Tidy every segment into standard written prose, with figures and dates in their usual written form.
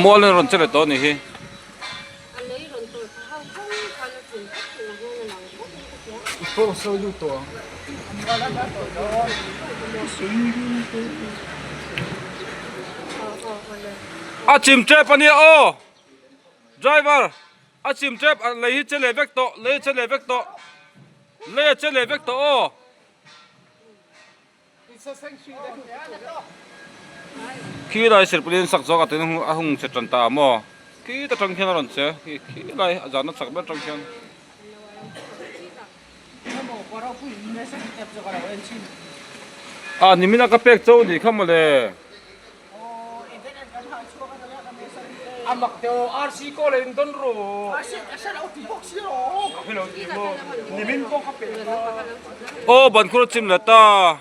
mua lên rồi chơi lại to này hi Pô, sou do to. chim trap anh ô driver chim trap lấy chơi lấy vector lấy chơi lấy vector lấy chơi lấy vector ô khi đại sử phụ sắc gió cái tiếng hung sẽ trần ta mò khi ta trăng thiên rồi sẽ khi đại giờ nó sắc bên trăng thiên 님이나 카페 저우니 카몰레 Amak teo RC ko lên don ro. Asa na uti box yo. Hello, nimin ko kape. 반크로 찜 냈다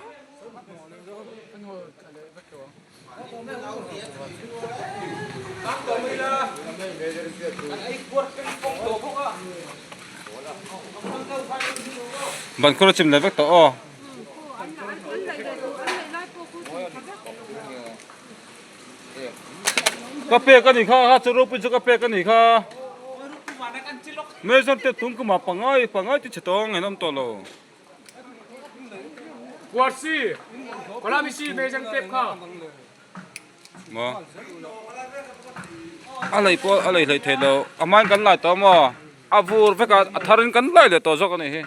반크로 찜 내백도 카페 까니 가 저로프 저 카페 까니 가 매선 때 둥크 마빵아이 빵아이 띠치동 해놈 또로 Kuasi. Kolam isi mejang tep ka. 뭐 알라이 lấy thế đâu aman kan lại to mo avur phải cả tharin kan lại le to zo kan he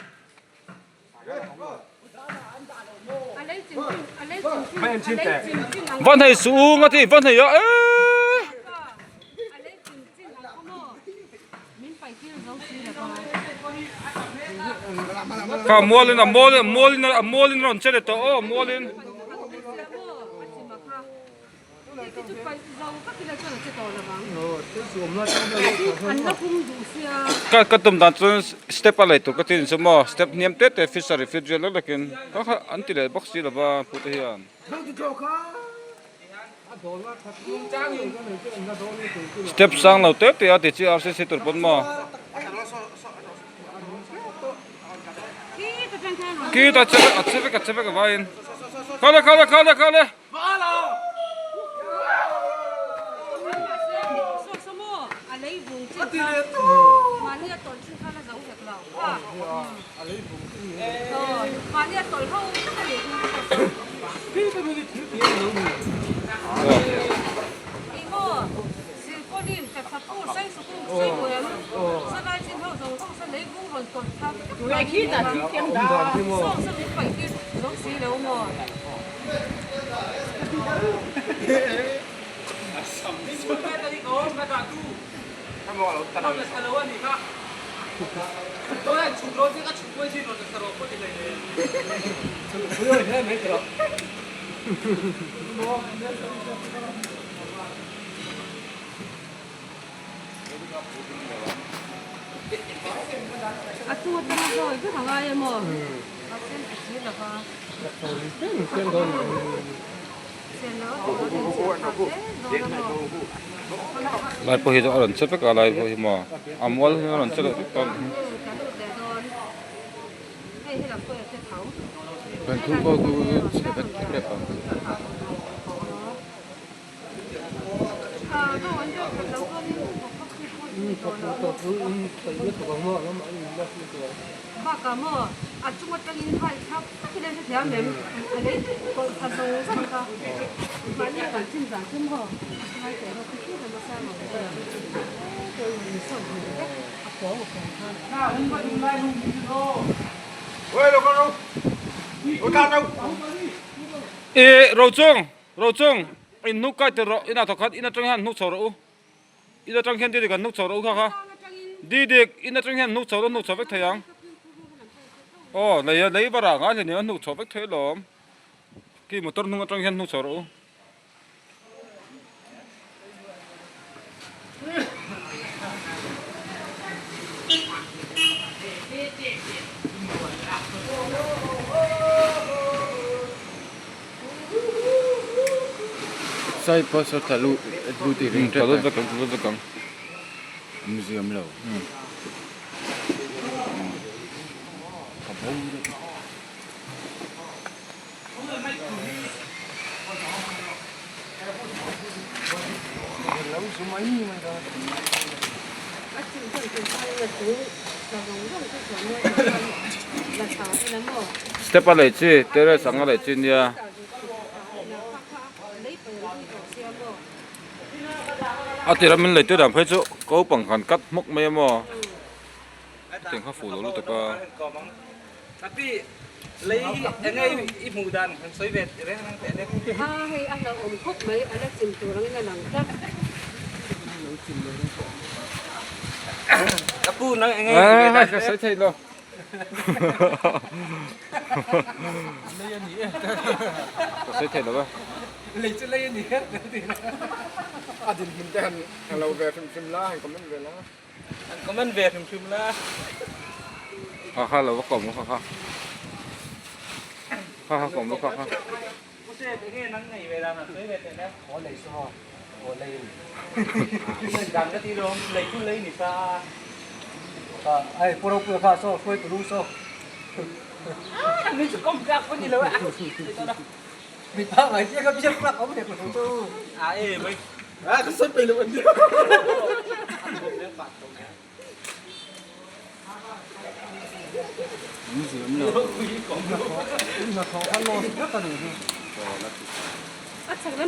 vẫn hay xuống ngati vẫn hay ơ ka molin ron chele to o molin cái tôm đàn chân step lại tụ cái tin số mò step niệm tết để fishery refrigerator là kiến có anh tỷ lệ box gì là ba phụ thế hiện step sang lâu tết thì thì chỉ RCC tụt bốn mò kita cewek cái vain kale tu ta rồi cái thằng ai mà lại po hi zo ron chepek alai po hi mo amol ron chele ton ben thu ko ku chepek chepek pa ba cả mà chung một cái điện thoại thắp cái này thì em lấy còn thật sự rất là mà như là chân giả chân hở hai cái nó cứ là nó sao mà tôi mình sợ mình đấy có một ê rau chung in nuk kai te ro ina to khat ina trong han nuk choro ina trong hen đi gần nuk choro kha đi ina trong hen nuk choro vek thayang lấy vào rạng thì nếu nụ chó vách thế lắm khi một tuần trong hen nụ chó rồi sai pasal talu di ring talu vekang museum lo 什么意味的？ 啊，真正是他那个毒，老公用是什么？那炒的那么， step pa le chi tere sanga le chi nia 你不要去做什么？ a tira min le te dam phai chu ko pang khan kat mok me mo tiếng khắc phủ lỗ tục Tapi lấy anh ấy ít mù đàn thằng xoay vẹt đấy thằng tệ đấy. À, hay anh là ôm khúc mấy, anh là chìm tù cái nằng chắc. Aku nang anh à ấy. cái sấy thay lo cái sấy thay lo ba Lấy chứ lấy gì hết thì à thì mình tên thằng lâu về phim lá hay comment về lá anh có mình về phim là ha ha lo ba kom ha ha ha ha kom ba ha ha có xe cái nắng này về làm là xoay vẹt đấy. Có lấy sao? Có lấy. Mình làm cái gì đâu lấy cứ lấy thì sao? À, ai pro pro pha so phơi từ so. Mình chỉ có một có gì đâu ạ. Mình thằng ấy chứ không biết là có một cái của tôi. À ê mày. À cái sốt bình luôn. 아, 잠깐.